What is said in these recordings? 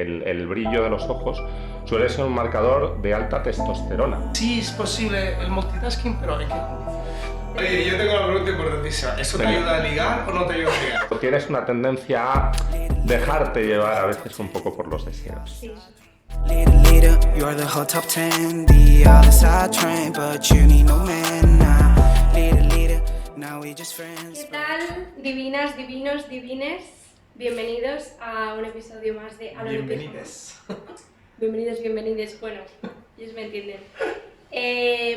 El brillo de los ojos suele ser un marcador de alta testosterona. Sí, es posible el multitasking, pero ¿en qué condiciones? Oye, yo tengo una pregunta importantísima. ¿Eso te ayuda a ligar o no te ayuda a ligar? Tienes una tendencia a dejarte llevar a veces un poco por los deseos. Sí. Leader, you are the whole top 10, the other side train, but you need no man now. Leader, now we just friends. ¿Qué tal, divinas, divinos, divines? Bienvenidos a un episodio más de A lo de Bienvenides. Bienvenidos, bienvenides, bueno, ellos me entienden.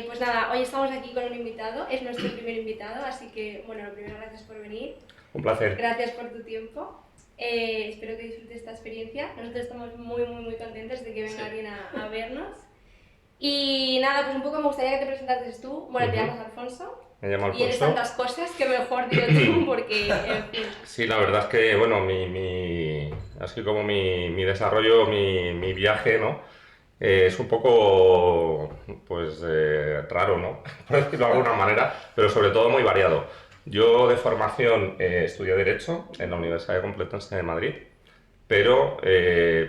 Pues nada, hoy estamos aquí con un invitado, es nuestro primer invitado, así que, bueno, lo primero, gracias por venir. Un placer. Gracias por tu tiempo. Espero que disfrutes esta experiencia. Nosotros estamos muy contentos de que venga alguien a vernos. Y nada, pues un poco me gustaría que te presentases tú. Bueno, te llamas Alfonso. Me llamo Y eres Alfonso. tantas cosas que mejor digo tú porque, en fin. Sí, la verdad es que, bueno, así como mi desarrollo, mi viaje, ¿no? Es un poco, pues, raro, ¿no? Por decirlo de alguna manera, pero sobre todo muy variado. Yo de formación estudié Derecho en la Universidad Complutense de Madrid, pero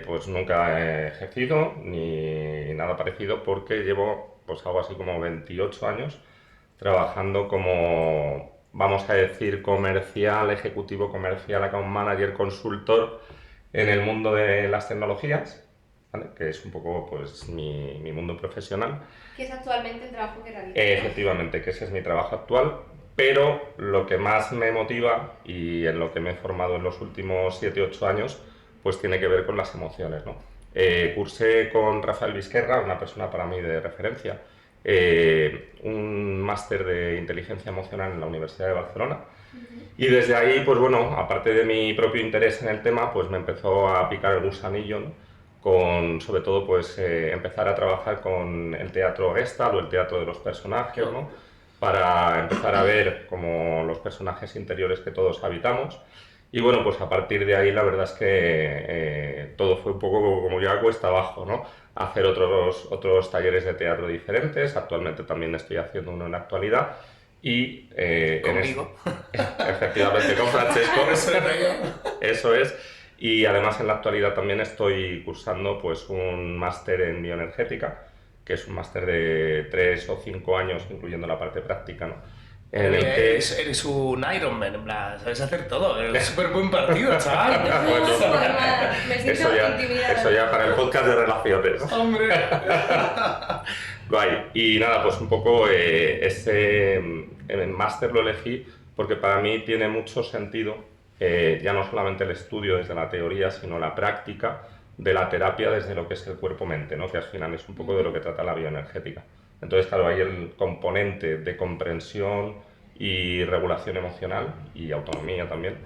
pues nunca he ejercido ni nada parecido porque llevo pues algo así como 28 años trabajando como, vamos a decir, comercial, ejecutivo comercial, account manager, consultor en el mundo de las tecnologías, ¿vale? Que es un poco pues mi mundo profesional. ¿Qué es actualmente el trabajo que realizas? Efectivamente, que ese es mi trabajo actual, pero lo que más me motiva y en lo que me he formado en los últimos 7-8 años, pues tiene que ver con las emociones, ¿no? Cursé con Rafael Vizquerra, una persona para mí de referencia, un máster de inteligencia emocional en la Universidad de Barcelona. Y desde ahí, pues bueno, aparte de mi propio interés en el tema, pues me empezó a picar el gusanillo, ¿no? Con, sobre todo, pues empezar a trabajar con el teatro Gestalt o el teatro de los personajes, ¿no? Para empezar a ver como los personajes interiores que todos habitamos. Y bueno, pues a partir de ahí la verdad es que todo fue un poco como ya cuesta abajo, ¿no? Hacer otros talleres de teatro diferentes. Actualmente también estoy haciendo uno en la actualidad. Y ¿Conmigo? efectivamente, con Francesco. Eso es. Y además en la actualidad también estoy cursando pues un máster en bioenergética, que es un máster de 3 o 5 años, incluyendo la parte práctica, ¿no? En el que... Eres un Ironman, en plan, sabes hacer todo. Es súper buen partido, chaval. Bueno, Me siento intimidada. eso ya para el podcast de relaciones. Hombre. Guay. Y nada, pues un poco ese máster lo elegí porque para mí tiene mucho sentido ya no solamente el estudio desde la teoría, sino la práctica de la terapia desde lo que es el cuerpo-mente, ¿no? Que al final es un poco de lo que trata la bioenergética. Entonces, claro, hay el componente de comprensión y regulación emocional y autonomía también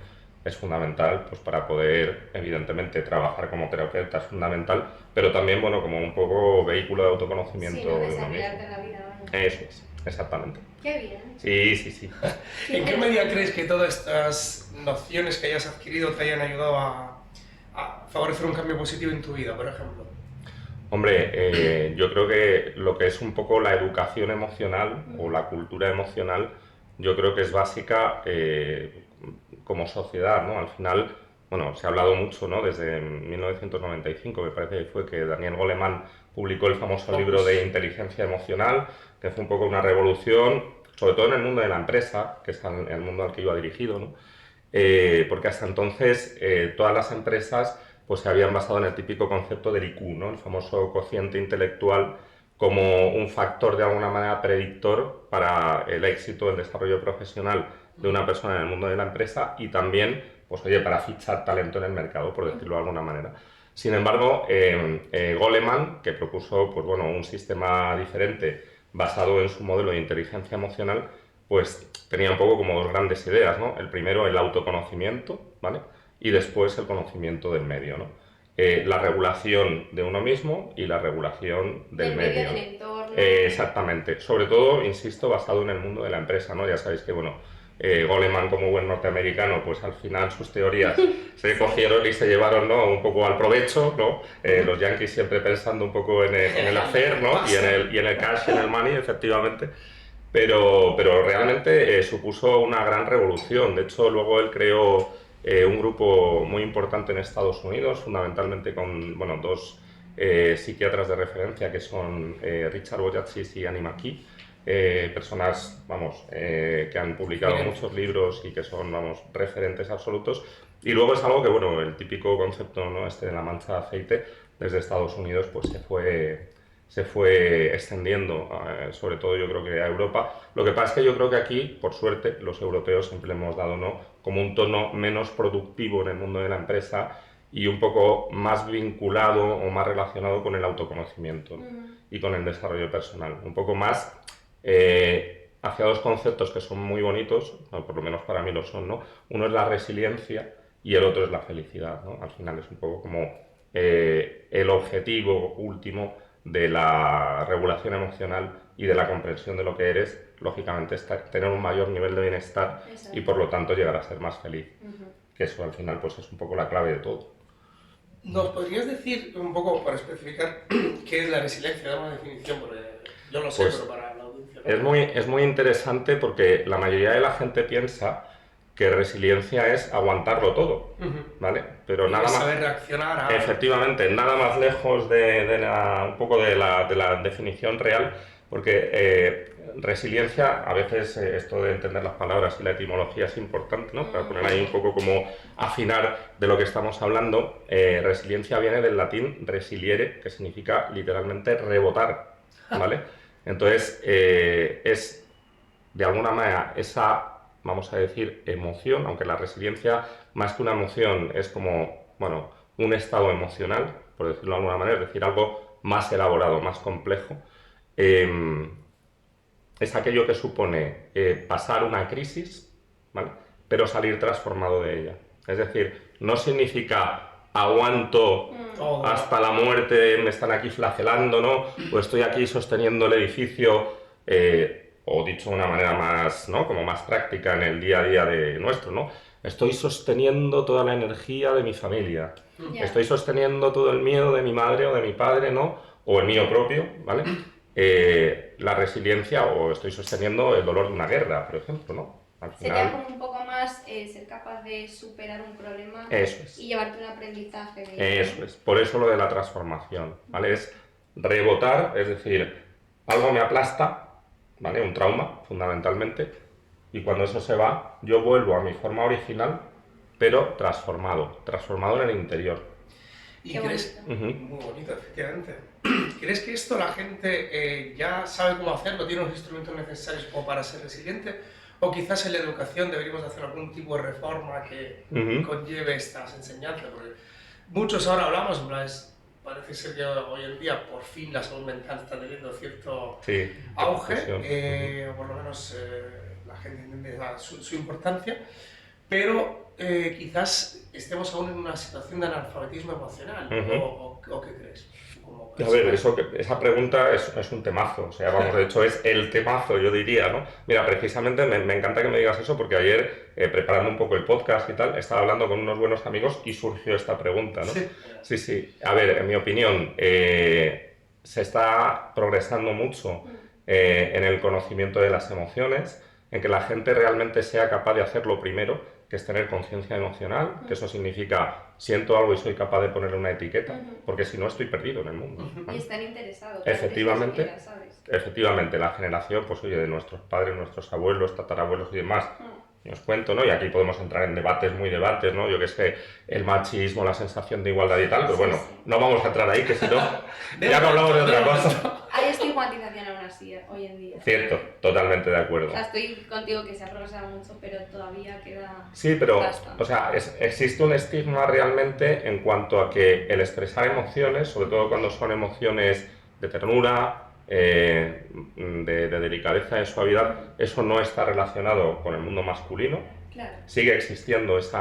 es fundamental pues, para poder, evidentemente, trabajar como terapeuta es fundamental, pero también, bueno, como un poco vehículo de autoconocimiento Sí, no de uno mismo. desarrollarte en la vida. Vamos. Eso es, exactamente. Qué bien. Sí. ¿En qué medida crees que todas estas nociones que hayas adquirido te hayan ayudado a favorecer un cambio positivo en tu vida, por ejemplo? Hombre, yo creo que lo que es un poco la educación emocional o la cultura emocional, yo creo que es básica como sociedad, ¿no? Al final, bueno, se ha hablado mucho, ¿no? Desde 1995, me parece que fue que Daniel Goleman publicó el famoso libro de inteligencia emocional, que fue un poco una revolución, sobre todo en el mundo de la empresa, que es el mundo al que iba dirigido, ¿no? Porque hasta entonces todas las empresas pues se habían basado en el típico concepto del IQ, ¿no? El famoso cociente intelectual como un factor de alguna manera predictor para el éxito, el desarrollo profesional de una persona en el mundo de la empresa y también, pues oye, para fichar talento en el mercado, por decirlo de alguna manera. Sin embargo, Goleman, que propuso pues, bueno, un sistema diferente basado en su modelo de inteligencia emocional, pues tenía un poco como dos grandes ideas, ¿no? El primero, el autoconocimiento, ¿vale? Y después el conocimiento del medio, ¿no? La regulación de uno mismo y la regulación del medio. Del entorno. Exactamente. Sobre todo, insisto, basado en el mundo de la empresa, ¿no? Ya sabéis que, bueno, Goleman como buen norteamericano, pues al final sus teorías se cogieron y se llevaron, ¿no? Un poco al provecho, ¿no? Los yankees siempre pensando un poco en el hacer, ¿no? Y en el cash y en el money, efectivamente. Pero realmente supuso una gran revolución. De hecho, luego él creó un grupo muy importante en Estados Unidos, fundamentalmente con dos psiquiatras de referencia que son Richard Boyatzis y Annie McKee, personas que han publicado muchos libros y que son referentes absolutos. Y luego es algo que, el típico concepto, ¿no?, de la mancha de aceite desde Estados Unidos pues se fue extendiendo, sobre todo yo creo que a Europa. Lo que pasa es que yo creo que aquí, por suerte, los europeos siempre le hemos dado, ¿no?, como un tono menos productivo en el mundo de la empresa y un poco más vinculado o más relacionado con el autoconocimiento, ¿no?, y con el desarrollo personal. Un poco más hacia dos conceptos que son muy bonitos, o por lo menos para mí lo son, ¿no? Uno es la resiliencia y el otro es la felicidad, ¿no? Al final es un poco como el objetivo último de la regulación emocional y de la comprensión de lo que eres, lógicamente es tener un mayor nivel de bienestar. Exacto. Y por lo tanto llegar a ser más feliz. Que eso al final pues es un poco la clave de todo. ¿Nos podrías decir un poco, para especificar, qué es la resiliencia? Dar una definición, porque yo lo sé, pues, pero para la audiencia. Es muy interesante porque la mayoría de la gente piensa que resiliencia es aguantarlo todo, ¿vale? Pero nada más... saber reaccionar a... Efectivamente, nada más lejos un poco de la definición real, porque resiliencia, a veces esto de entender las palabras y la etimología es importante, ¿no? Para poner ahí un poco como afinar de lo que estamos hablando. Resiliencia viene del latín resiliere, que significa literalmente rebotar, ¿vale? Entonces, es de alguna manera esa, vamos a decir, emoción, aunque la resiliencia, más que una emoción, es como, un estado emocional, por decirlo de alguna manera, es decir, algo más elaborado, más complejo. Es aquello que supone pasar una crisis, ¿vale?, pero salir transformado de ella. Es decir, no significa aguanto hasta la muerte, me están aquí flagelando, ¿no?, o estoy aquí sosteniendo el edificio, o dicho de una manera más, ¿no?, como más práctica en el día a día de nuestro, ¿no? Estoy sosteniendo toda la energía de mi familia, estoy sosteniendo todo el miedo de mi madre o de mi padre, ¿no?, o el mío propio, ¿vale? La resiliencia, o estoy sosteniendo el dolor de una guerra, por ejemplo, ¿no? Al final, sería como un poco más ser capaz de superar un problema y llevarte un aprendizaje de ello. Eso es, por eso lo de la transformación, ¿vale? Es rebotar, es decir, algo me aplasta, ¿vale? Un trauma, fundamentalmente, y cuando eso se va, yo vuelvo a mi forma original, pero transformado en el interior. ¿Y crees? Muy bonito, efectivamente. ¿Crees que esto la gente ya sabe cómo hacerlo, tiene los instrumentos necesarios como para ser resiliente? ¿O quizás en la educación deberíamos hacer algún tipo de reforma que conlleve estas enseñanzas? Porque muchos ahora hablamos, parece ser que hoy en día por fin la salud mental está teniendo cierto auge, o por lo menos la gente entiende su importancia, pero quizás estemos aún en una situación de analfabetismo emocional, ¿o qué crees? A ver, esa pregunta es un temazo, o sea, de hecho es el temazo, yo diría, ¿no? Mira, precisamente me encanta que me digas eso porque ayer, preparando un poco el podcast y tal, estaba hablando con unos buenos amigos y surgió esta pregunta, ¿no? Sí. A ver, en mi opinión, se está progresando mucho en el conocimiento de las emociones, en que la gente realmente sea capaz de hacerlo primero, que es tener conciencia emocional, que eso significa siento algo y soy capaz de ponerle una etiqueta, porque si no estoy perdido en el mundo. ¿Vale? Y estar interesado. Efectivamente, la generación, pues oye, de nuestros padres, nuestros abuelos, tatarabuelos y demás, y os cuento, ¿no? Y aquí podemos entrar en debates, ¿no? Yo que sé, el machismo, la sensación de igualdad y tal, pero bueno, no vamos a entrar ahí, que si no, ya no hablamos de otra cosa. Hay estigmatización aún así, hoy en día. Cierto, totalmente de acuerdo. O sea, estoy contigo que se ha progresado mucho, pero todavía queda... Sí, pero, o sea, existe un estigma realmente en cuanto a que el expresar emociones, sobre todo cuando son emociones de ternura, de delicadeza, de suavidad, eso no está relacionado con el mundo masculino. Claro. Sigue existiendo ese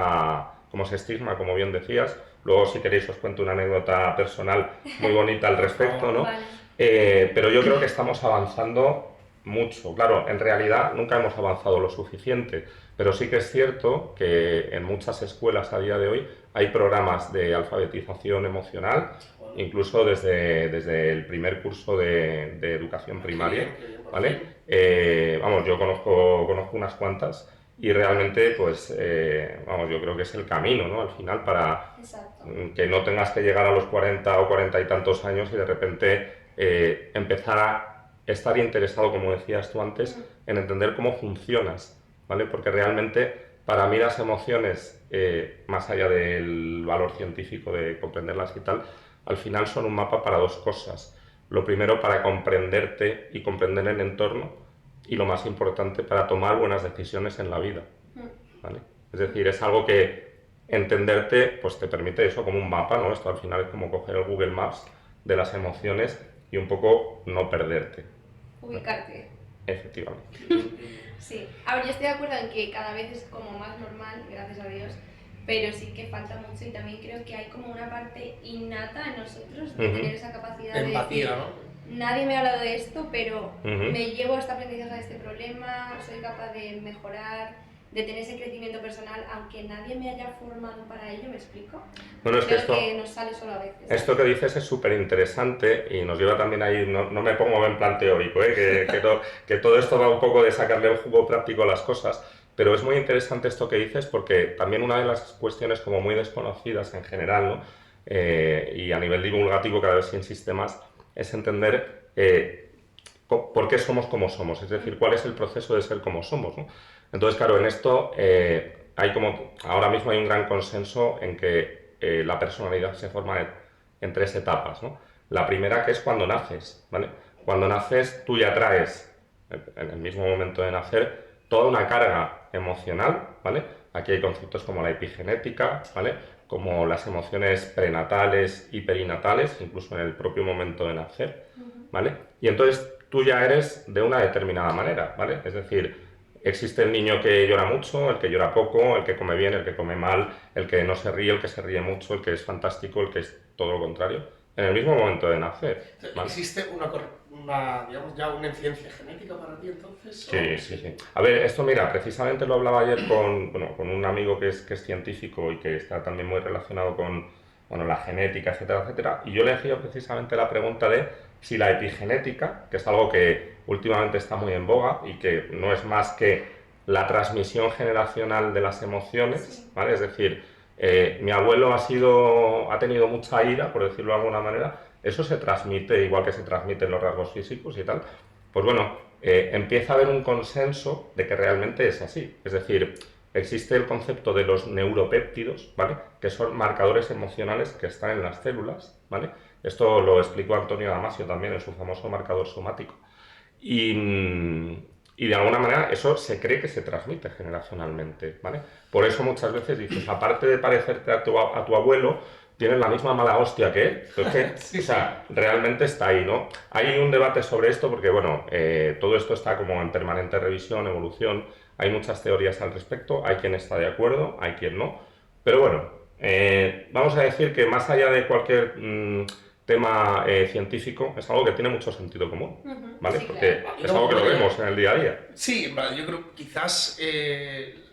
estigma, como bien decías. Luego, si queréis, os cuento una anécdota personal muy bonita al respecto, ¿no? Vale. Pero yo creo que estamos avanzando mucho. Claro, en realidad nunca hemos avanzado lo suficiente, pero sí que es cierto que en muchas escuelas a día de hoy hay programas de alfabetización emocional, incluso desde el primer curso de educación primaria, ¿vale? Yo conozco unas cuantas y realmente, pues, vamos, yo creo que es el camino, ¿no? Al final, para Exacto. que no tengas que llegar a los 40 o 40 y tantos años y de repente empezar a estar interesado, como decías tú antes, en entender cómo funcionas, ¿vale? Porque realmente, para mí las emociones, más allá del valor científico de comprenderlas y tal, al final son un mapa para dos cosas. Lo primero, para comprenderte y comprender el entorno, y lo más importante, para tomar buenas decisiones en la vida, ¿vale? Es decir, es algo que entenderte pues te permite eso como un mapa, ¿no? Esto al final es como coger el Google Maps de las emociones y un poco no perderte. Ubicarte. Efectivamente. Sí. A ver, yo estoy de acuerdo en que cada vez es como más normal, gracias a Dios, pero sí que falta mucho y también creo que hay como una parte innata en nosotros de tener esa capacidad de Empatía, decir, ¿no? nadie me ha hablado de esto, pero Ujú. me llevo esta aprendizaje de este problema, soy capaz de mejorar, de tener ese crecimiento personal, aunque nadie me haya formado para ello, ¿me explico? Bueno, es que Creo esto, que nos sale solo a veces. esto que dices es súper interesante y nos lleva también ahí, no me pongo en plan teórico, que todo esto va un poco de sacarle el jugo práctico a las cosas, pero es muy interesante esto que dices porque también una de las cuestiones como muy desconocidas en general, ¿no? Y a nivel divulgativo cada vez se insiste más, es entender por qué somos como somos, es decir, cuál es el proceso de ser como somos, ¿no? Entonces, claro, en esto hay como, ahora mismo hay un gran consenso en que la personalidad se forma en tres etapas, ¿no? La primera, que es cuando naces, ¿vale? Cuando naces tú ya traes, en el mismo momento de nacer, toda una carga emocional, ¿vale? Aquí hay conceptos como la epigenética, ¿vale? Como las emociones prenatales y perinatales, incluso en el propio momento de nacer, ¿vale? Y entonces tú ya eres de una determinada manera, ¿vale? Es decir, existe el niño que llora mucho, el que llora poco, el que come bien, el que come mal, el que no se ríe, el que se ríe mucho, el que es fantástico, el que es todo lo contrario, en el mismo momento de nacer, ¿vale? ¿Existe digamos, ya una incidencia genética para ti entonces? Sí, sí, sí. A ver, esto mira, precisamente lo hablaba ayer con un amigo que es científico y que está también muy relacionado con, bueno, la genética, etcétera, etcétera, y yo le hacía precisamente la pregunta de si la epigenética, que es algo que últimamente está muy en boga y que no es más que la transmisión generacional de las emociones, ¿vale? Es decir, mi abuelo ha tenido mucha ira, por decirlo de alguna manera, eso se transmite igual que se transmiten los rasgos físicos y tal. Pues bueno, empieza a haber un consenso de que realmente es así. Es decir, existe el concepto de los neuropéptidos, ¿vale? Que son marcadores emocionales que están en las células, ¿vale? Esto lo explicó Antonio Damasio también en su famoso marcador somático. Y de alguna manera eso se cree que se transmite generacionalmente, ¿vale? Por eso muchas veces dices, aparte de parecerte a tu abuelo, tienes la misma mala hostia que él. Entonces, Sí, o sea, realmente está ahí, ¿no? Hay un debate sobre esto porque, bueno, todo esto está como en permanente revisión, evolución, hay muchas teorías al respecto, hay quien está de acuerdo, hay quien no, pero bueno, vamos a decir que más allá de cualquier tema científico, es algo que tiene mucho sentido común, ¿vale? Sí, Porque claro. es algo que lo vemos en el día a día. Sí, yo creo que quizás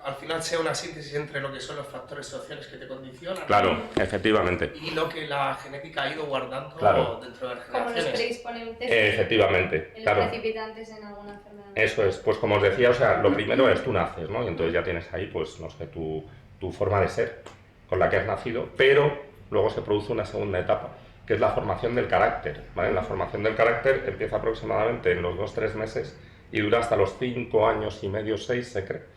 al final sea una síntesis entre lo que son los factores sociales que te condicionan, Claro, efectivamente. y lo que la genética ha ido guardando Claro. dentro de las Como los generaciones. predisponentes, Efectivamente, los claro. precipitantes en alguna enfermedad. Eso es, pues como os decía, o sea, lo primero es tú naces, ¿no? Y entonces ya tienes ahí, pues, no sé, tu forma de ser con la que has nacido, pero luego se produce una segunda etapa, que es la formación del carácter, ¿vale? La formación del carácter empieza aproximadamente en los 2-3 meses y dura hasta los 5 años y medio, 6, se cree.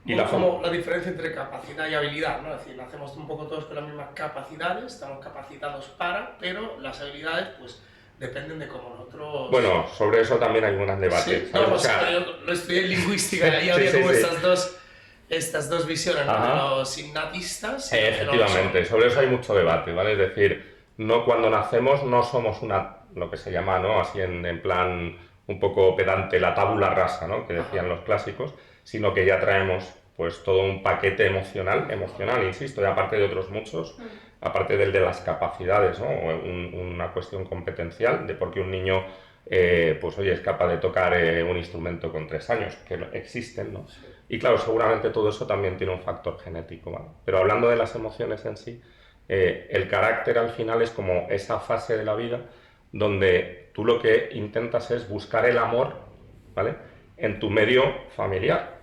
Y Como la diferencia entre capacidad y habilidad, ¿no? Es decir, nacemos un poco todos con las mismas capacidades, estamos capacitados para, pero las habilidades, pues, dependen de cómo nosotros... Bueno, sobre eso también hay un gran debate, Sí, ¿sabes? no, O sea, yo lo estudié en lingüística y ahí había sí, como sí. estas dos visiones, ¿no? Ajá. De los innatistas y los que no lo Efectivamente, son. sobre eso hay mucho debate, ¿vale? Es decir, no cuando nacemos no somos lo que se llama, ¿no? Así en plan un poco pedante, la tabula rasa, ¿no? Que decían los clásicos, sino que ya traemos pues todo un paquete emocional, insisto, y aparte de otros muchos, aparte del de las capacidades, ¿no? Una cuestión competencial de por qué un niño pues oye, es capaz de tocar un instrumento con 3 años, que existen, ¿no? Y claro, seguramente todo eso también tiene un factor genético, ¿vale? Pero hablando de las emociones en sí, el carácter al final es como esa fase de la vida donde tú lo que intentas es buscar el amor, ¿vale? En tu medio familiar.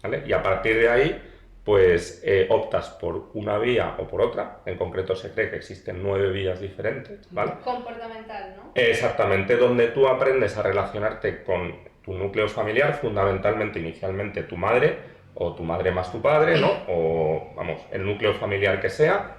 ¿vale? Y a partir de ahí, pues optas por una vía o por otra. En concreto se cree que existen 9 vías diferentes, ¿vale? Comportamental, ¿no? Exactamente, donde tú aprendes a relacionarte con tu núcleo familiar, fundamentalmente, inicialmente tu madre, o tu madre más tu padre, ¿no? O, vamos, el núcleo familiar que sea.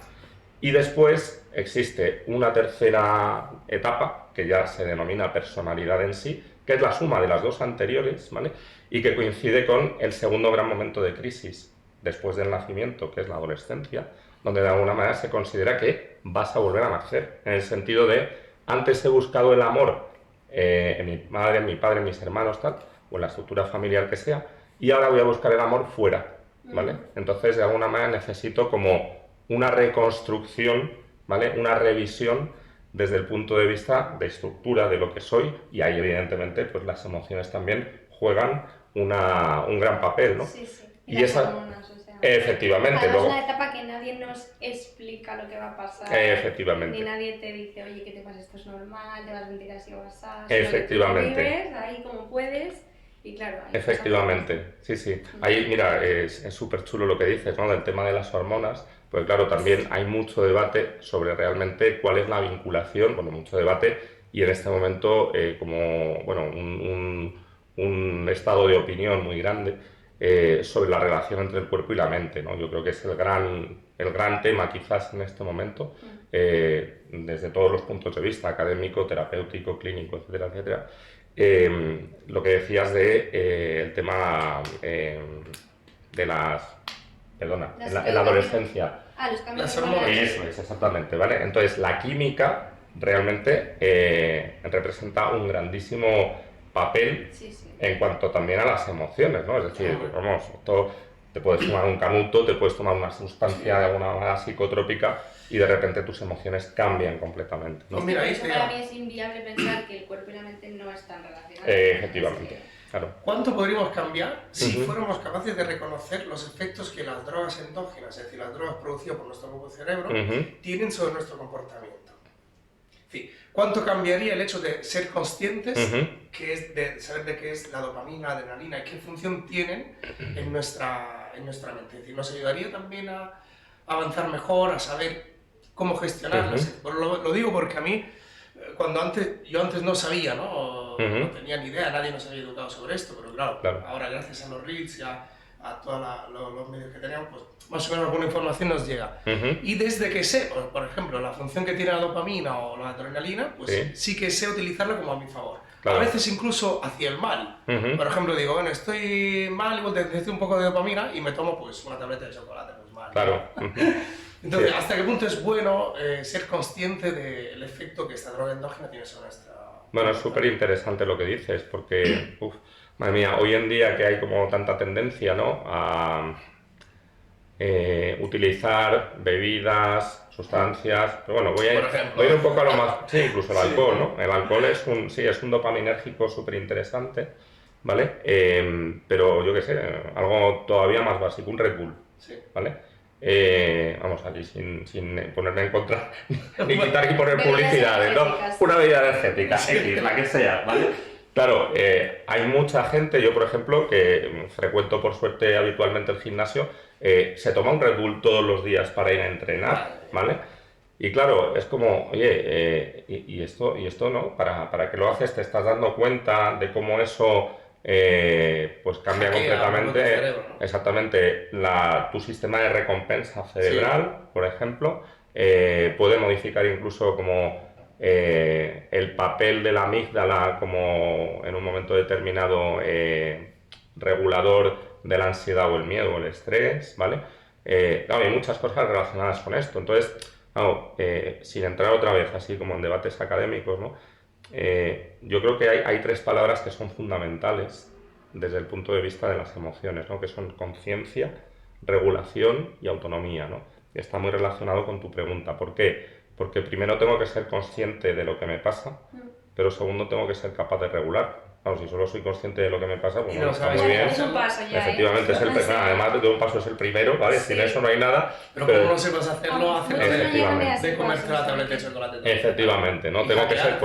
Y después existe una tercera etapa, que ya se denomina personalidad en sí, que es la suma de las dos anteriores, ¿vale? Y que coincide con el segundo gran momento de crisis después del nacimiento, que es la adolescencia, donde de alguna manera se considera que vas a volver a nacer, en el sentido de, antes he buscado el amor en mi madre, en mi padre, en mis hermanos, tal, o en la estructura familiar que sea, y ahora voy a buscar el amor fuera, ¿vale? Entonces, de alguna manera necesito como una reconstrucción, ¿vale? Una revisión desde el punto de vista de estructura de lo que soy, y ahí evidentemente pues las emociones también juegan un gran papel, ¿no? Sí, sí. Y esa... hormonas, o sea. Efectivamente. Además, Luego... es una etapa que nadie nos explica lo que va a pasar. Efectivamente. Ni nadie te dice, oye, ¿qué te pasa? Esto es normal, te vas a sentir así o así. Efectivamente. Tú lo vives ahí como puedes. Y claro, ahí Efectivamente, sí, sí. Ahí, mira, es súper chulo lo que dices, ¿no? Del tema de las hormonas, pues claro, también hay mucho debate sobre realmente cuál es la vinculación, bueno, mucho debate, y en este momento como, bueno, un estado de opinión muy grande sobre la relación entre el cuerpo y la mente, ¿no? Yo creo que es el gran tema quizás en este momento, desde todos los puntos de vista, académico, terapéutico, clínico, etcétera, etcétera. Lo que decías de el tema de las... Perdona, en la adolescencia. los cambios Las hormonas. Eso es, exactamente, ¿vale? Entonces, la química realmente representa un grandísimo papel Sí, sí. en cuanto también a las emociones, ¿no? Es decir, vamos, esto, te puedes tomar un canuto, te puedes tomar una sustancia de alguna manera psicotrópica y de repente tus emociones cambian completamente, ¿no? Pues mira, ahí Eso te para llamo. mí es inviable pensar que el cuerpo y la mente no están relacionados. Efectivamente, claro. ¿Cuánto podríamos cambiar si Ujú. fuéramos capaces de reconocer los efectos que las drogas endógenas, es decir, las drogas producidas por nuestro propio cerebro, Ujú. tienen sobre nuestro comportamiento? En fin, ¿cuánto cambiaría el hecho de ser conscientes Ujú. de saber de qué es la dopamina, la adrenalina y qué función tienen en nuestra mente? Es decir, nos ayudaría también a avanzar mejor, a saber cómo gestionarlas. Lo digo porque a mí, yo antes no sabía, ¿no? No tenía ni idea, nadie nos había educado sobre esto, pero claro. Ahora gracias a los REITs y a todos los medios que tenemos, pues más o menos alguna información nos llega. Y desde que sé, por ejemplo, la función que tiene la dopamina o la adrenalina, pues sí que sé utilizarla como a mi favor. Claro. A veces incluso hacia el mal. Por ejemplo, digo, bueno, estoy mal, igual necesito un poco de dopamina y me tomo pues una tableta de chocolate, pues mal. Claro. Entonces, ¿hasta qué punto es bueno ser consciente del efecto que esta droga endógena tiene sobre nuestra... Bueno, es súper interesante lo que dices, porque, madre mía, hoy en día que hay como tanta tendencia, ¿no? A utilizar bebidas, sustancias, pero bueno, voy a ir un poco a lo más, sí, incluso el alcohol, ¿no? El alcohol es un dopaminérgico súper interesante, ¿vale? Pero yo qué sé, algo todavía más básico, un Red Bull, ¿vale? Vamos aquí sin ponerme en contra ni quitar ni poner publicidades, ¿no? Una bebida energética, X, la que sea, ¿vale? Claro, hay mucha gente, yo por ejemplo, que frecuento por suerte habitualmente el gimnasio, se toma un Red Bull todos los días para ir a entrenar, ¿vale? Y claro, es como, oye, y esto no, ¿para qué lo haces? Te estás dando cuenta de cómo eso pues cambia completamente, cerebro, ¿no? exactamente, tu sistema de recompensa cerebral, por ejemplo, puede modificar incluso como el papel de la amígdala como en un momento determinado regulador de la ansiedad o el miedo o el estrés, ¿vale? Claro, hay muchas cosas relacionadas con esto. Entonces, claro, sin entrar otra vez así como en debates académicos, ¿no? Yo creo que hay 3 palabras que son fundamentales desde el punto de vista de las emociones, ¿no? Que son conciencia, regulación y autonomía, ¿no? Está muy relacionado con tu pregunta. ¿Por qué? Porque primero tengo que ser consciente de lo que me pasa, pero segundo tengo que ser capaz de regular. Claro, si solo soy consciente de lo que me pasa, pues no está muy bien. Es un paso ya, Efectivamente, es el primero. Además de un paso es el primero, ¿vale? Sin eso no hay nada. Pero como no sepas hacerlo, Efectivamente. de comerte la tableta de chocolate. Efectivamente, ¿no? Tengo que ser,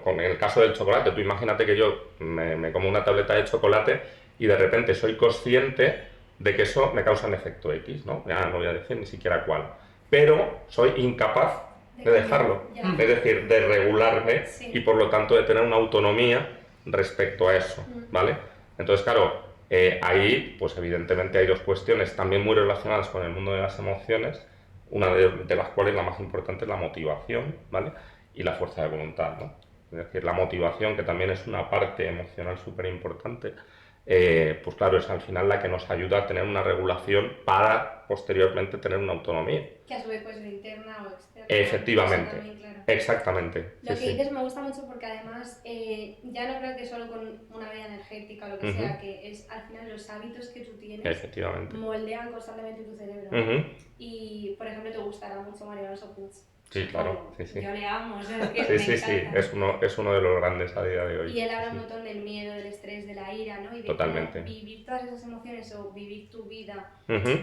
con el caso del chocolate, tú imagínate que yo me como una tableta de chocolate y de repente soy consciente de que eso me causa un efecto X, ¿no? Ya no voy a decir ni siquiera cuál. Pero soy incapaz de dejarlo, Ya. es decir, de regularme Sí. y por lo tanto de tener una autonomía respecto a eso, ¿vale? Entonces, claro, ahí, pues evidentemente hay dos cuestiones también muy relacionadas con el mundo de las emociones, una de las cuales la más importante es la motivación, ¿vale? Y la fuerza de voluntad, ¿no? Es decir, la motivación, que también es una parte emocional súper importante, pues claro, es al final la que nos ayuda a tener una regulación para posteriormente tener una autonomía. Que a su vez puede ser interna o externa. Efectivamente, Eso también, claro. exactamente. Lo sí, que sí. dices me gusta mucho porque además ya no creo que solo con una bebida energética o lo que sea, que es al final los hábitos que tú tienes Efectivamente. moldean constantemente tu cerebro. Ujú. Y por ejemplo te gustará mucho Mario Alonso Puig. Sí, claro. Sí, sí. Yo le amo, o sea, es que Sí, me sí, sí, encanta. es uno de los grandes a día de hoy. Y él habla Sí, un sí. montón del miedo, del estrés, de la ira, ¿no? Y de Totalmente. cómo vivir todas esas emociones o vivir tu vida Ujú.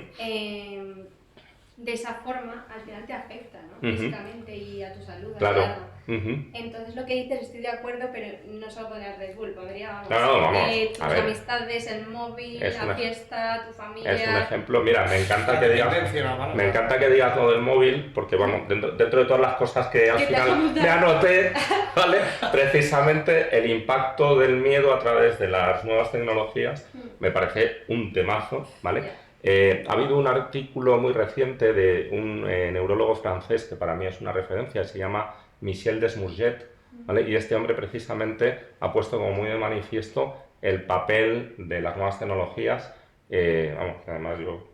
de esa forma al final te afecta, ¿no? Ujú. Físicamente y a tu salud. a Claro. la larga. Ujú. Entonces lo que dices estoy de acuerdo, pero no solo con el Red Bull, podría, vamos, No, vamos, tus a ver. amistades, el móvil, Es la una- fiesta, tu familia. Es un ejemplo, mira, me encanta que Tendencia, digas, ¿no? me encanta que digas lo del móvil, porque vamos, dentro de todas las cosas que al Que te final apuntas. me anoté, ¿vale? Precisamente el impacto del miedo a través de las nuevas tecnologías me parece un temazo, ¿vale? Ya. Ha habido un artículo muy reciente de un neurólogo francés que para mí es una referencia, se llama Michel Desmourget, ¿vale? Y este hombre precisamente ha puesto como muy de manifiesto el papel de las nuevas tecnologías. Vamos, que además yo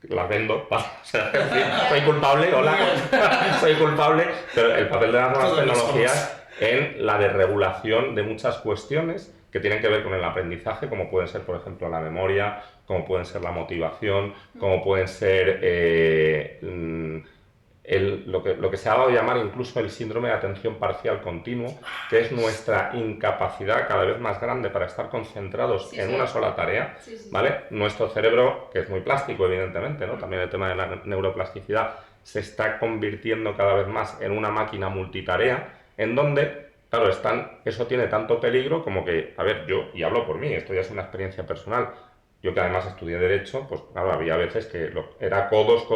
las vendo, ¿vale? O sea, en fin, soy culpable, hola, soy culpable, pero el papel de las nuevas Todos lo tecnologías en la desregulación de muchas cuestiones que tienen que ver con el aprendizaje, como pueden ser, por ejemplo, la memoria, como pueden ser la motivación, como pueden ser lo que se ha dado a llamar incluso el síndrome de atención parcial continuo, que es nuestra incapacidad cada vez más grande para estar concentrados Sí, en sí. una sola tarea, Sí, sí, ¿vale? Nuestro cerebro, que es muy plástico, evidentemente, ¿no? También el tema de la neuroplasticidad se está convirtiendo cada vez más en una máquina multitarea, en donde, claro, eso tiene tanto peligro como que, a ver, yo, y hablo por mí, esto ya es una experiencia personal, yo que además estudié Derecho, pues claro, había veces que era codos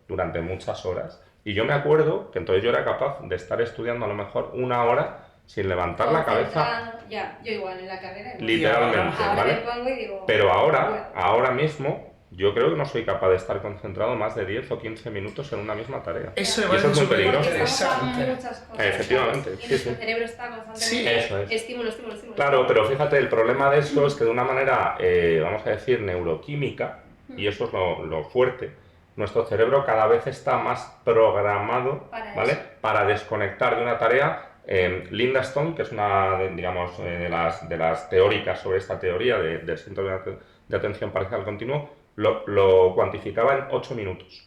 durante muchas horas. Y yo me acuerdo que entonces yo era capaz de estar estudiando a lo mejor una hora sin levantar la cabeza, Concentrado. Ya, yo igual en la carrera. igual. literalmente, Ahora ¿vale? me pongo y digo... Pero bueno. ahora mismo, yo creo que no soy capaz de estar concentrado más de 10 o 15 minutos en una misma tarea. Eso me Y eso parece es muy súper peligroso. Porque estamos a interesante. muchas cosas. Efectivamente, ¿sabes? Y sí, nuestro sí. cerebro está constantemente Sí, eso es. estímulo. Claro, pero fíjate, el problema de eso es que de una manera, vamos a decir, neuroquímica, y eso es lo fuerte, nuestro cerebro cada vez está más programado, Para ¿vale? eso. Para desconectar de una tarea. Linda Stone, que es una digamos, de las teóricas sobre esta teoría del síndrome de atención parcial continuo, lo cuantificaba en 8 minutos.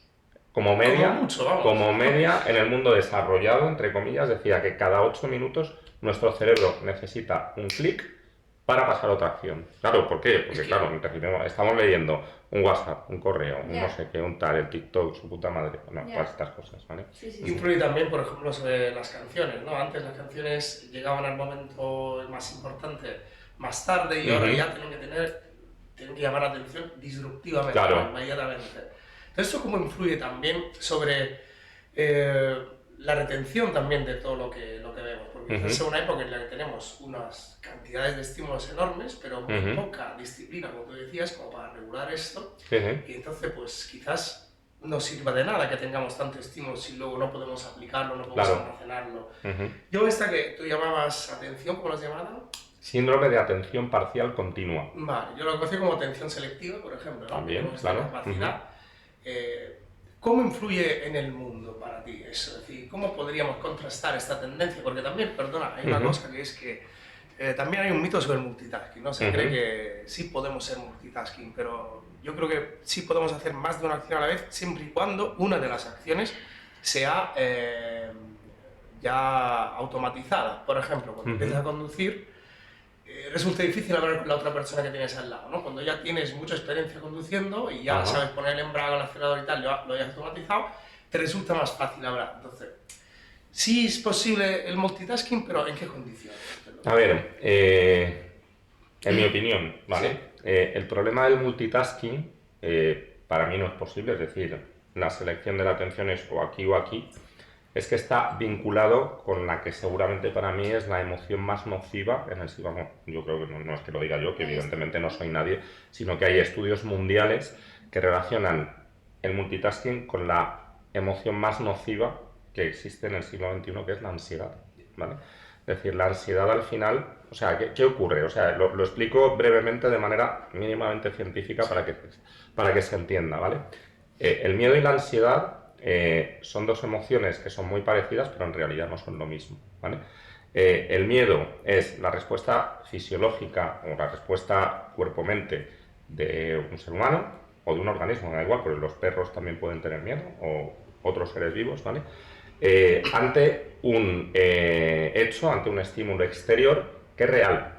Como media, mucho, vamos. como media en el mundo desarrollado, entre comillas, decía que cada 8 minutos nuestro cerebro necesita un clic para pasar a otra acción. Claro, ¿por qué? Porque claro, estamos leyendo un WhatsApp, un correo, un Ya. no sé qué, un tal, el TikTok, su puta madre, no, Ya. todas estas cosas, ¿vale? Sí. Influye también, por ejemplo, sobre las canciones, ¿no? Antes las canciones llegaban al momento más importante más tarde y ahora Ujú. ya tienen que llamar la atención disruptivamente, Claro. inmediatamente. Entonces, ¿esto cómo influye también sobre la retención también de todo lo que vemos? Porque Ujú. quizás es una época en la que tenemos unas cantidades de estímulos enormes, pero muy Ujú. poca disciplina, como tú decías, como para regular esto. Sí, sí. Y entonces, pues quizás no sirva de nada que tengamos tanto estímulo si luego no podemos aplicarlo, no podemos Claro. almacenarlo. Ujú. Yo esta que tú llamabas atención, ¿cómo lo has llamado? Síndrome de atención parcial continua. Vale, yo lo conozco como atención selectiva, por ejemplo, ¿no? También, Tenemos esta claro. capacidad. ¿Cómo influye en el mundo para ti eso? Es decir, ¿cómo podríamos contrastar esta tendencia? Porque también, perdona, hay una Ujú. cosa que es que también hay un mito sobre el multitasking, ¿no? Se Ujú. cree que sí podemos ser multitasking, pero yo creo que sí podemos hacer más de una acción a la vez, siempre y cuando una de las acciones sea ya automatizada. Por ejemplo, cuando Ujú. empiezas a conducir, resulta difícil hablar con la otra persona que tienes al lado, ¿no? Cuando ya tienes mucha experiencia conduciendo y ya Ajá. sabes poner el embrague, el acelerador y tal, lo hayas automatizado, te resulta más fácil hablar. Entonces, sí es posible el multitasking, pero ¿en qué condiciones? A ver, en mi opinión, ¿vale? Sí. El problema del multitasking para mí no es posible, es decir, la selección de la atención es o aquí, es que está vinculado con la que seguramente para mí es la emoción más nociva en el vamos, yo creo que no es que lo diga yo, que evidentemente no soy nadie, sino que hay estudios mundiales que relacionan el multitasking con la emoción más nociva que existe en el siglo XXI, que es la ansiedad, ¿vale? Es decir, la ansiedad al final, o sea, ¿qué ocurre? O sea, lo explico brevemente de manera mínimamente científica para que se entienda, ¿vale? El miedo y la ansiedad son dos emociones que son muy parecidas, pero en realidad no son lo mismo, ¿vale? El miedo es la respuesta fisiológica o la respuesta cuerpo-mente de un ser humano o de un organismo, da igual, porque los perros también pueden tener miedo o otros seres vivos, ¿vale? Ante un hecho, ante un estímulo exterior que es real.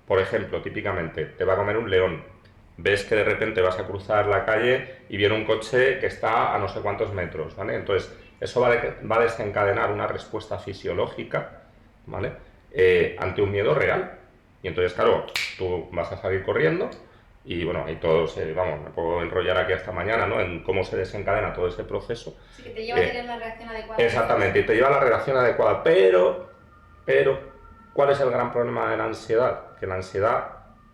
Por ejemplo, típicamente, te va a comer un león. Ves que de repente vas a cruzar la calle y viene un coche que está a no sé cuántos metros, ¿vale? Entonces, eso va a desencadenar una respuesta fisiológica, ¿vale? Ante un miedo real. Y entonces, claro, tú vas a salir corriendo y, bueno, y todos, vamos, me puedo enrollar aquí hasta mañana, ¿no? En cómo se desencadena todo ese proceso. Sí, que te lleva a tener la reacción adecuada. Exactamente, y te lleva a la reacción adecuada. Pero, ¿cuál es el gran problema de la ansiedad? Que la ansiedad,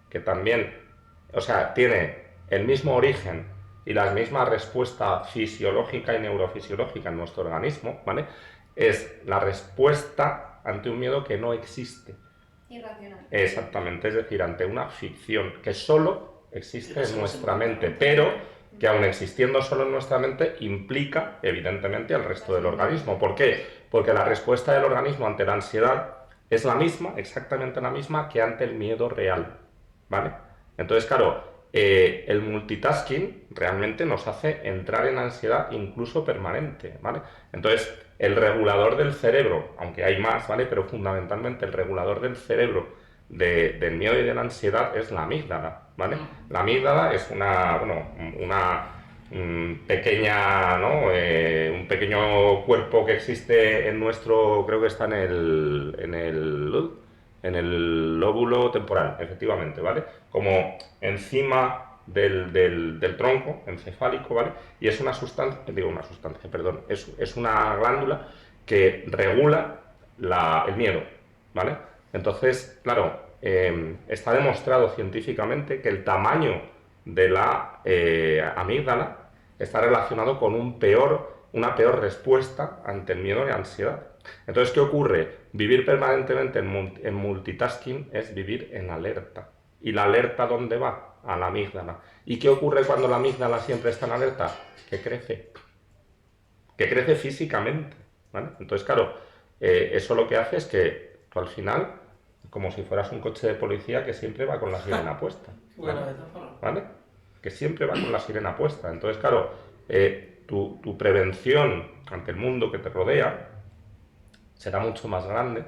que también, o sea, tiene el mismo origen y la misma respuesta fisiológica y neurofisiológica en nuestro organismo, ¿vale? Es la respuesta ante un miedo que no existe. Irracional. Exactamente, es decir, ante una ficción que solo existe en nuestra mente, pero que aun existiendo solo en nuestra mente implica, evidentemente, al resto del organismo. ¿Por qué? Porque la respuesta del organismo ante la ansiedad es la misma, exactamente la misma, que ante el miedo real, ¿vale? Entonces, claro, el multitasking realmente nos hace entrar en ansiedad incluso permanente, ¿vale? Entonces, el regulador del cerebro, aunque hay más, ¿vale? Pero fundamentalmente el regulador del cerebro del miedo y de la ansiedad es la amígdala, ¿vale? La amígdala es una pequeña, ¿no? Un pequeño cuerpo que existe en nuestro, creo que está en el lóbulo temporal, efectivamente, ¿vale? Como encima del tronco encefálico, ¿vale? Y es es una glándula que regula el miedo, ¿vale? Entonces, claro, está demostrado científicamente que el tamaño de la amígdala está relacionado con una peor respuesta ante el miedo y la ansiedad. Entonces, ¿qué ocurre? Vivir permanentemente en multitasking es vivir en alerta. ¿Y la alerta dónde va? A la amígdala. ¿Y qué ocurre cuando la amígdala siempre está en alerta? Que crece. Que crece físicamente, ¿vale? Entonces, claro, eso lo que hace es que tú al final, como si fueras un coche de policía que siempre va con la sirena puesta, ¿vale? Que siempre va con la sirena puesta. Entonces, claro, tu prevención ante el mundo que te rodea será mucho más grande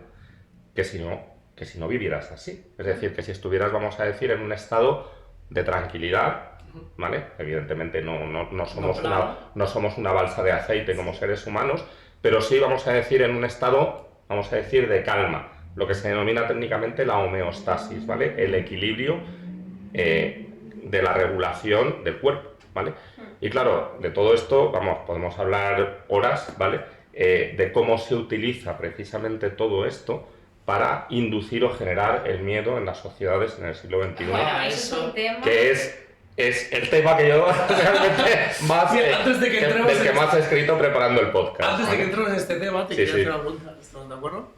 que si no vivieras así. Es decir, que si estuvieras, vamos a decir, en un estado de tranquilidad, ¿vale? Evidentemente no somos una balsa de aceite como seres humanos, pero sí, vamos a decir, en un estado, vamos a decir, de calma, lo que se denomina técnicamente la homeostasis, ¿vale? El equilibrio de la regulación del cuerpo, ¿vale? Y claro, de todo esto, vamos, podemos hablar horas, ¿vale? De cómo se utiliza precisamente todo esto para inducir o generar el miedo en las sociedades en el siglo XXI, Eso es un tema. que es el tema que yo realmente más, del que más he escrito preparando el podcast. Antes de que entremos en este tema, te quería sí. hacer una pregunta, ¿estamos de acuerdo?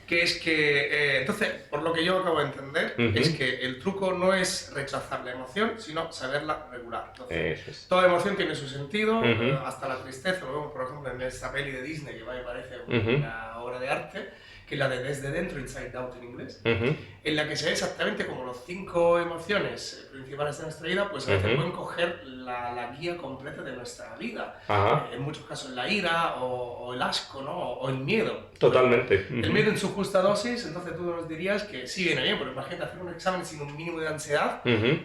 Que es que, entonces, por lo que yo acabo de entender, es que el truco no es rechazar la emoción, sino saberla regular. Entonces, toda emoción tiene su sentido, hasta la tristeza, lo vemos por ejemplo en esta peli de Disney, que me parece una obra de arte, que es la de Desde Dentro, Inside Out en inglés, en la que se ve exactamente como los 5 emociones principales de nuestra vida, pues a veces pueden coger la guía completa de nuestra vida. En muchos casos la ira o el asco, ¿no? O el miedo. Totalmente. El miedo en su justa dosis, entonces tú nos dirías que sí viene bien, pero imagínate hacer un examen sin un mínimo de ansiedad,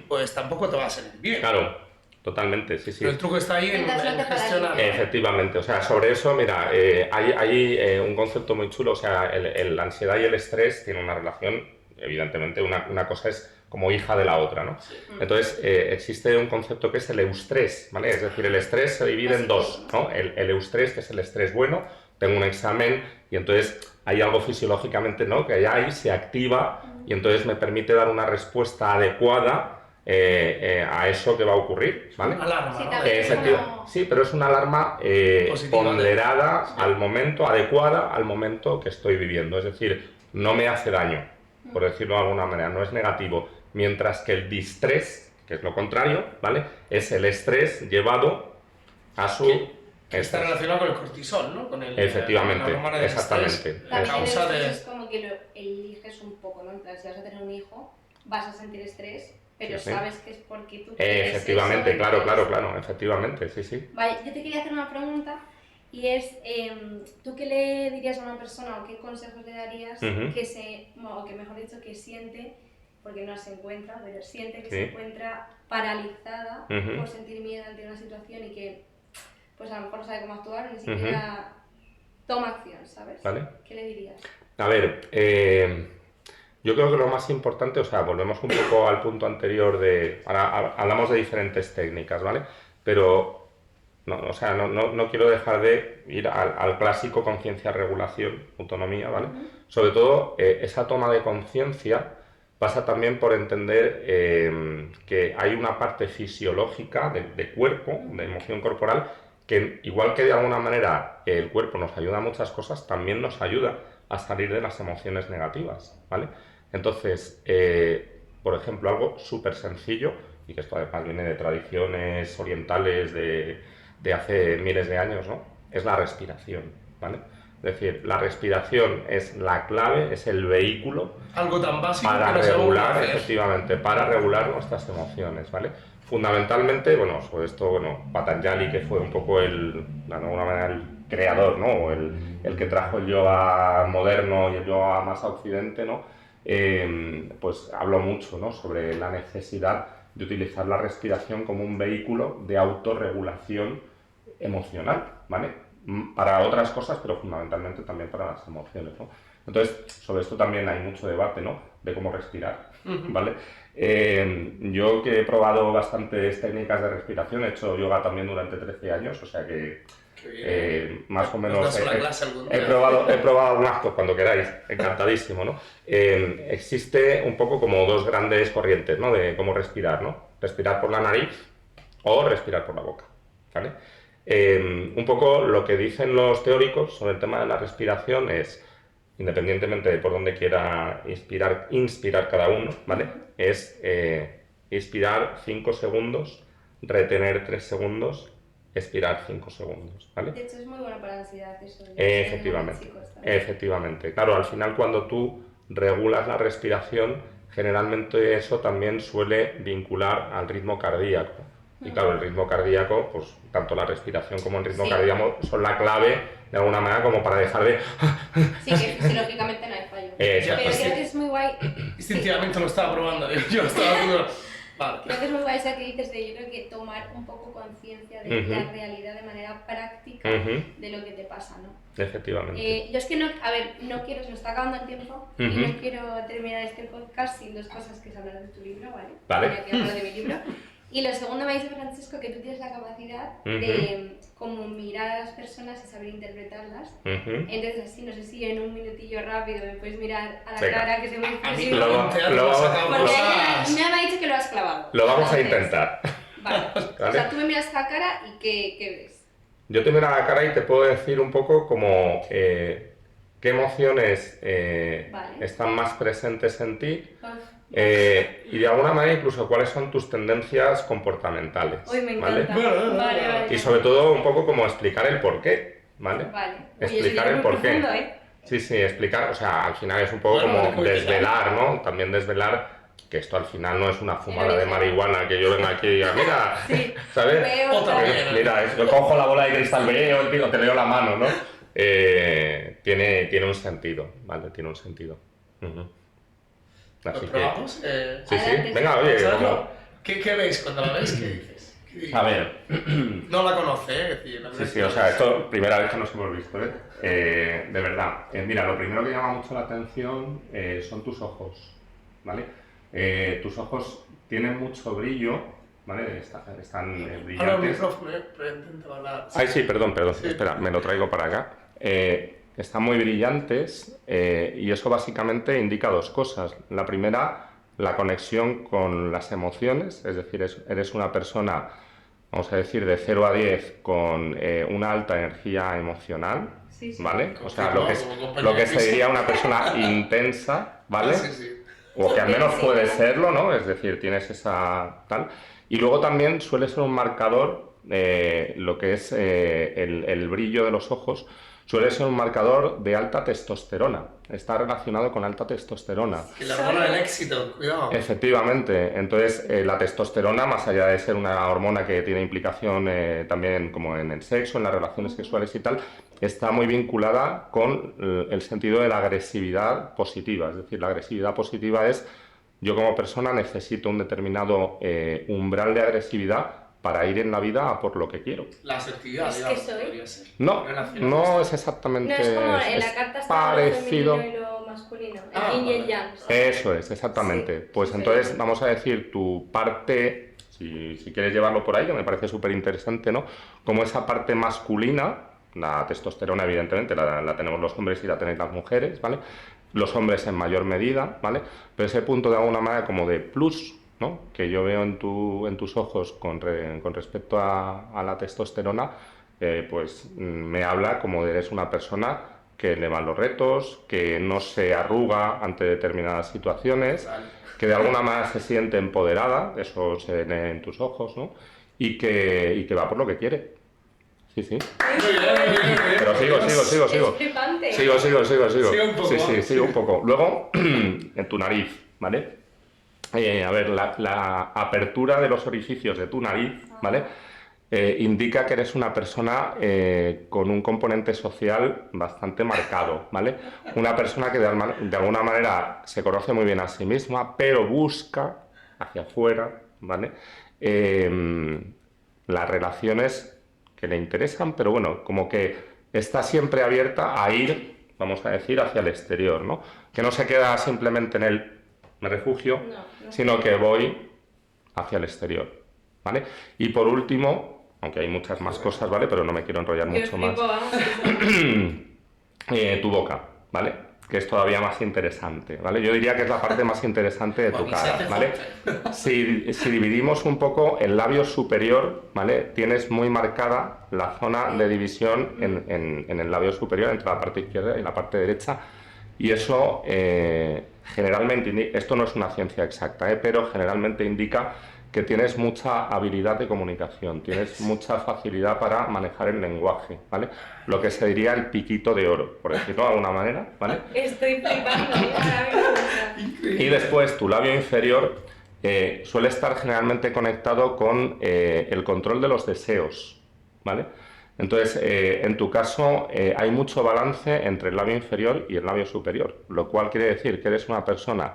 pues tampoco te va a salir bien. Claro. Totalmente, sí. Pero el truco está ahí en gestionar. Efectivamente, o sea, sobre eso, mira, hay un concepto muy chulo, o sea, la ansiedad y el estrés tienen una relación, evidentemente, una cosa es como hija de la otra, ¿no? Entonces, existe un concepto que es el eustrés, ¿vale? Es decir, el estrés se divide en dos, ¿no? El eustrés, que es el estrés bueno, tengo un examen y entonces hay algo fisiológicamente, ¿no?, que ahí se activa y entonces me permite dar una respuesta adecuada a eso que va a ocurrir, ¿vale? Alarma, Sí, ¿no? también es como- Sí, pero es una alarma Positiva, ponderada sí. al momento, adecuada al momento que estoy viviendo. Es decir, no me hace daño, por decirlo de alguna manera, no es negativo. Mientras que el distrés, que es lo contrario, ¿vale?, es el estrés llevado a su... Que está relacionado con el cortisol, ¿no? Con el, Efectivamente, la hormona del exactamente. estrés, También causa de... es como que lo eliges un poco, ¿no? En plan, si vas a tener un hijo, vas a sentir estrés, pero Sí, sí. sabes que es porque tú quieres Efectivamente, eso, claro, entonces- claro, efectivamente, sí, sí. Vale, yo te quería hacer una pregunta y es, ¿tú qué le dirías a una persona o qué consejos le darías Ujú. o que mejor dicho, que siente, porque no se encuentra, pero siente que Sí. se encuentra paralizada Ujú. por sentir miedo ante una situación y que pues a lo mejor no sabe cómo actuar, ni siquiera toma acción, ¿sabes? Vale. ¿Qué le dirías? A ver, yo creo que lo más importante, o sea, volvemos un poco al punto anterior de... Ahora hablamos de diferentes técnicas, ¿vale? Pero, no, o sea, no quiero dejar de ir al clásico conciencia, regulación, autonomía, ¿vale? Sobre todo, esa toma de conciencia pasa también por entender que hay una parte fisiológica de cuerpo, de emoción corporal, que igual que de alguna manera el cuerpo nos ayuda a muchas cosas, también nos ayuda a salir de las emociones negativas, ¿vale? Entonces, por ejemplo, algo súper sencillo, y que esto además viene de tradiciones orientales de hace miles de años, ¿no?, es la respiración, ¿vale? Es decir, la respiración es la clave, es el vehículo Algo tan básico para que no sabemos regular, hacer. efectivamente, para regular nuestras emociones, ¿vale? Fundamentalmente, bueno, sobre esto, bueno, Patanjali, que fue un poco de alguna manera el creador, ¿no?, o el que trajo el yoga moderno y el yoga más a occidente, ¿no?, pues habló mucho, ¿no?, sobre la necesidad de utilizar la respiración como un vehículo de autorregulación emocional, ¿vale? Para otras cosas, pero fundamentalmente también para las emociones, ¿no? Entonces, sobre esto también hay mucho debate, ¿no?, de cómo respirar, ¿vale? Yo que he probado bastantes técnicas de respiración, he hecho yoga también durante 13 años, o sea que más o menos Nos das una clase algún día. he probado algunas, pues cuando queráis, encantadísimo, ¿no? Existe un poco como dos grandes corrientes, ¿no?, de cómo respirar, ¿no? Respirar por la nariz o respirar por la boca, ¿vale? Un poco lo que dicen los teóricos sobre el tema de la respiración es, independientemente de por dónde quiera inspirar cada uno, ¿vale?, es inspirar 5 segundos, retener 3 segundos, expirar 5 segundos, ¿vale? De hecho, es muy bueno para la ansiedad eso. Efectivamente, efectivamente. Claro, al final cuando tú regulas la respiración, generalmente eso también suele vincular al ritmo cardíaco. Y claro, el ritmo cardíaco, pues tanto la respiración como el ritmo cardíaco son la clave, de alguna manera, como para dejar de... Sí, que fisiológicamente no hay fallo. Exacto. Pero creo que es muy guay. Instintivamente lo estaba probando, yo lo estaba haciendo... Vale. Creo que es muy guay eso que dices de, yo creo que tomar un poco conciencia de la realidad de manera práctica de lo que te pasa, ¿no? Efectivamente. Yo es que no, a ver, no quiero, se nos está acabando el tiempo y no quiero terminar este podcast sin dos cosas que es hablar de tu libro, ¿vale? Vale. Voy a hablar de mi libro. Y lo segundo me dice Francesco que tú tienes la capacidad de como mirar a las personas y saber interpretarlas. Entonces así, no sé si en un minutillo rápido me puedes mirar a la cara, que soy muy A mí expresiva. Lo vamos- Porque me ha dicho que lo has clavado. Lo vamos a Entonces, intentar. Vale. ¿Vale? O sea, tú me miras a la cara y ¿qué ves? Yo te miro a la cara y te puedo decir un poco como qué emociones Vale. están más presentes en ti Uf. y de alguna manera incluso cuáles son tus tendencias comportamentales. Uy, me ¿vale? encanta. Vale. Y sobre todo un poco como explicar el porqué, ¿vale? Vale. Explicar el porqué. Sí, explicar, o sea, al final es un poco Bueno, como desvelar, ¿no? También desvelar que esto al final no es una fumada de marihuana, que yo venga aquí y diga, mira, Sí. ¿sabes? Veo, Otra tal. vez. Mira, yo cojo la bola de cristal, veo el tío, te leo la mano, ¿no? Tiene un sentido, ¿vale? Tiene un sentido. Así ¿Lo que... probamos? Sí, Adelante. venga, oye, ¿Sabes como... lo- ¿Qué veis cuando la ves? ¿Qué dices? ¿Qué dices? A ver, No la conoce, ¿eh? Es decir, la sí, verdad sí, es o que- sea, esto primera vez que nos hemos visto, ¿eh? De verdad. Mira, lo primero que llama mucho la atención son tus ojos, ¿vale? Tus ojos tienen mucho brillo, ¿vale? Están Habla el brillantes. micrófono, pero intento hablar. Ay, sí, perdón, Sí. espera, me lo traigo para acá. Están muy brillantes y eso básicamente indica dos cosas. La primera, la conexión con las emociones, es decir, eres una persona, vamos a decir, de 0 a 10 con una alta energía emocional, Sí, sí. ¿vale? O sea, Como lo que se diría una persona intensa, ¿vale? Sí, sí. O que al menos Sí, puede sí. serlo, ¿no? Es decir, tienes esa tal. Y luego también suele ser un marcador, lo que es el brillo de los ojos, suele ser un marcador de alta testosterona. Está relacionado con alta testosterona. Que la hormona del éxito, cuidado. Efectivamente, entonces la testosterona, más allá de ser una hormona que tiene implicación también como en el sexo, en las relaciones sexuales y tal, está muy vinculada con el sentido de la agresividad positiva. Es decir, la agresividad positiva es, yo como persona necesito un determinado umbral de agresividad para ir en la vida a por lo que quiero. La asertividad, Es que digamos, soy. podría ser. No, Relación no opuesta. es exactamente... No es como en es la carta está parecido. lo femenino y lo masculino, Ah, el yin y el vale. yang. Eso es, exactamente. Sí, Pues sí, entonces sí. vamos a decir tu parte, si quieres llevarlo por ahí, que me parece súper interesante, ¿no? Como esa parte masculina, la testosterona evidentemente la tenemos los hombres y la tenéis las mujeres, ¿vale? Los hombres en mayor medida, ¿vale? Pero ese punto de alguna manera como de plus, ¿no? Que yo veo en tus ojos con respecto a la testosterona, pues me habla como de eres una persona que le van los retos, que no se arruga ante determinadas situaciones, Vale. que de alguna manera se siente empoderada, eso se lee en tus ojos, ¿no? Y que va por lo que quiere. Sí, sí. Muy bien, muy bien, muy bien. Pero sigo. Es flipante. Sigo. Sigue un poco. Sí, sigo un poco. Luego, en tu nariz, ¿vale? A ver, la apertura de los orificios de tu nariz, ¿vale? Indica que eres una persona con un componente social bastante marcado, ¿vale? Una persona que de alguna manera se conoce muy bien a sí misma, pero busca hacia afuera, ¿vale? Las relaciones que le interesan, pero bueno, como que está siempre abierta a ir, vamos a decir, hacia el exterior, ¿no? Que no se queda simplemente en el me refugio, No. sino que voy hacia el exterior, ¿vale? Y por último, aunque hay muchas más cosas, ¿vale? Pero no me quiero enrollar Que mucho más. flipo, vamos. Tu boca, ¿vale? Que es todavía más interesante, ¿vale? Yo diría que es la parte más interesante de tu Bueno, cara, se hace ¿vale? Si dividimos un poco el labio superior, ¿vale? Tienes muy marcada la zona de división en el labio superior, entre la parte izquierda y la parte derecha, y eso generalmente, esto no es una ciencia exacta, pero generalmente indica que tienes mucha habilidad de comunicación, tienes mucha facilidad para manejar el lenguaje, ¿vale? Lo que se diría el piquito de oro, por decirlo de alguna manera, ¿vale? Estoy flipando, mira. Y después tu labio inferior suele estar generalmente conectado con el control de los deseos, ¿vale? Entonces, en tu caso, hay mucho balance entre el labio inferior y el labio superior, lo cual quiere decir que eres una persona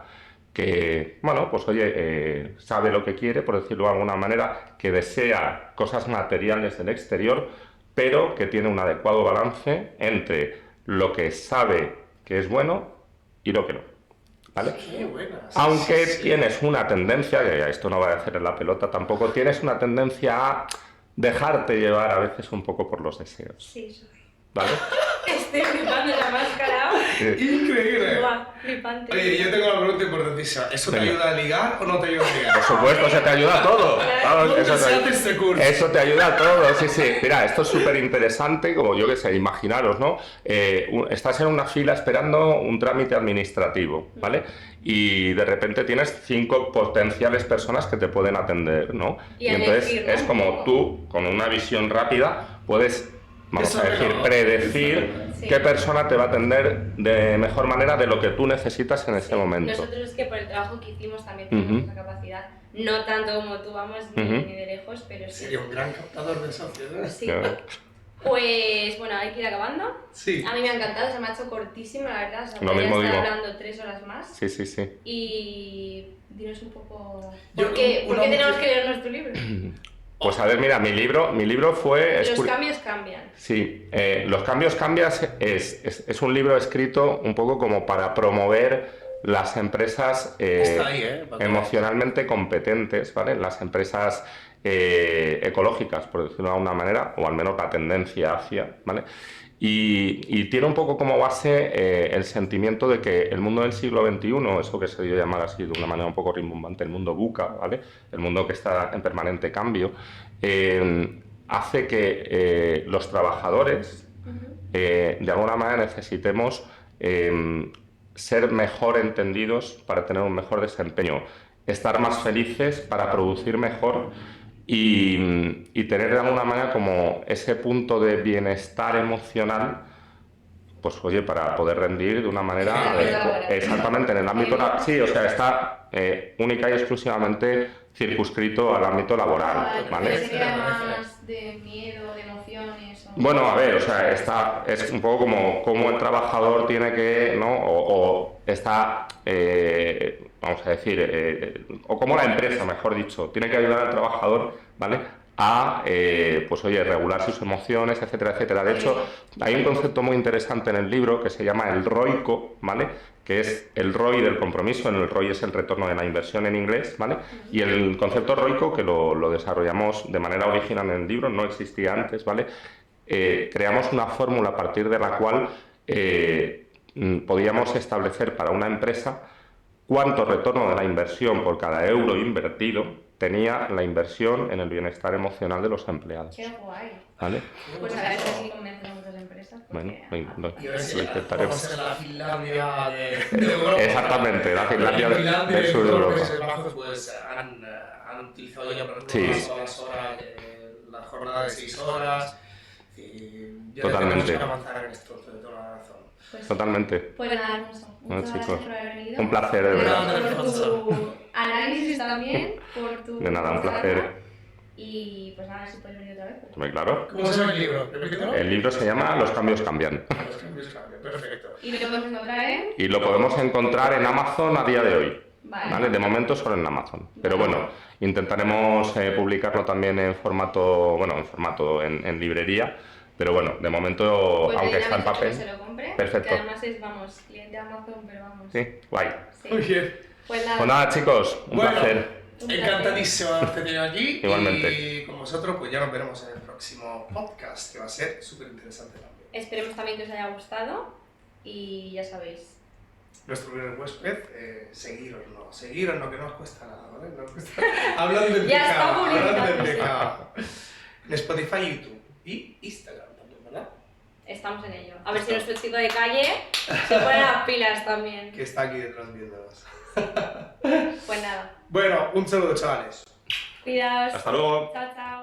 que, bueno, pues oye, sabe lo que quiere, por decirlo de alguna manera, que desea cosas materiales del exterior, pero que tiene un adecuado balance entre lo que sabe que es bueno y lo que no, ¿vale? Qué buena. Aunque Sí. tienes una tendencia, que esto no va a hacer en la pelota tampoco, tienes una tendencia a dejarte llevar a veces un poco por los deseos, Sí, soy. ¿vale? Estoy flipando la máscara. Increíble. Guau, flipante. Oye, yo tengo una pregunta importantísima. ¿Eso te Venga. ayuda a ligar o no te ayuda a ligar? Por supuesto, se te ayuda a todo. Vamos, ¿Dónde eso, se hace este curso? eso te ayuda a todo, sí, sí. Mira, esto es súper interesante, como yo que sé, imaginaros, ¿no? Estás en una fila esperando un trámite administrativo, ¿vale? Y de repente tienes 5 potenciales personas que te pueden atender, ¿no? Y entonces elegir, ¿no? es como tú, con una visión rápida, puedes, vamos Eso a decir, no. predecir Sí. qué persona te va a atender de mejor manera de lo que tú necesitas en ese momento. Nosotros es que por el trabajo que hicimos también tenemos esa capacidad. No tanto como tú, vamos, ni de lejos, pero sí. Sería un gran captador de sociedad. Sí. Claro. Pues bueno, hay que ir acabando. Sí. A mí me ha encantado, se me ha hecho cortísimo, la verdad. O sea, Lo podría mismo estar digo. hablando 3 horas más. Sí, sí, sí. Y dinos un poco. Yo- ¿Por qué una tenemos última- que leernos tu libro? Pues a ver, mira, mi libro fue... Los cambios cambian. Sí, Los cambios cambias es un libro escrito un poco como para promover las empresas Está ahí, emocionalmente competentes, ¿vale? Las empresas ecológicas, por decirlo de alguna manera, o al menos la tendencia hacia, ¿vale? Y tiene un poco como base el sentimiento de que el mundo del siglo XXI, eso que se dio a llamar así de una manera un poco rimbombante, el mundo VUCA, ¿vale? El mundo que está en permanente cambio, hace que los trabajadores de alguna manera necesitemos ser mejor entendidos para tener un mejor desempeño, estar más felices para producir mejor y tener de alguna manera como ese punto de bienestar emocional, pues oye, para poder rendir de una manera exactamente en el ámbito sí, o sea, está única y exclusivamente circunscrito al ámbito laboral, ¿vale? ¿Se crea más de miedo, de emociones? O... Bueno, a ver, o sea, es un poco como el trabajador tiene que, ¿no? O está, vamos a decir, o como la empresa, mejor dicho, tiene que ayudar al trabajador, ¿vale? A, pues oye, regular sus emociones, etcétera, etcétera. De hecho, hay un concepto muy interesante en el libro que se llama el ROICO, ¿vale? Que es el ROI del compromiso, el ROI es el retorno de la inversión en inglés, ¿vale? Y el concepto ROICO, que lo desarrollamos de manera original en el libro, no existía antes, ¿vale? Creamos una fórmula a partir de la cual podíamos establecer para una empresa cuánto retorno de la inversión por cada euro invertido tenía la inversión en el bienestar emocional de los empleados. ¡Qué guay! ¿Vale? Pues a ver si así convencen a muchas empresas. Bueno, Y a ver si lo intentaremos. vamos a ser la Finlandia de Europa. Exactamente, la Finlandia del y sur de todos los Europa. Países Bajos pues, han utilizado ya, por ejemplo, Sí. la jornada de 6 horas. Y ya Totalmente. tenemos que avanzar en esto, de toda la razón. Pues, Totalmente. pues nada, Alfonso. Bueno, Muchas chicos, gracias por haber venido. un placer, de verdad. Por tu análisis también, por tu... De nada, un placer. Y pues nada, si puedes venir otra vez. Muy claro. ¿Cómo se llama el libro? Repítelo. El libro se llama Los cambios cambian. Los cambios cambian, perfecto. Y lo podemos encontrar en... Y lo podemos encontrar en Amazon a día de hoy. Vale. De momento solo en Amazon. Pero bueno, intentaremos publicarlo también en formato, en librería. Pero bueno, de momento, Pues aunque le está en diré a mi papel. chico que se lo compre. Perfecto. Que además es, vamos, cliente de Amazon, pero vamos. Sí, guay. Sí. Muy bien. Pues nada. Pues nada, chicos, un Bueno. placer. Encantadísimo de haberte tenido aquí. Igualmente. Y con vosotros, pues ya nos veremos en el próximo podcast, que va a ser súper interesante también. Esperemos también que os haya gustado. Y ya sabéis. Nuestro primer huésped, seguirosnos, que no os cuesta nada, ¿vale? No os cuesta... hablando de Ya está pecado, hablando de publicado. pecado. En Spotify, YouTube y Instagram también, ¿verdad? Estamos en ello. A ver si nuestro chico de calle se pone las pilas también. Que está aquí detrás viéndonos. Pues nada. Bueno, un saludo, chavales. Cuidaos. Hasta luego. Chao, chao.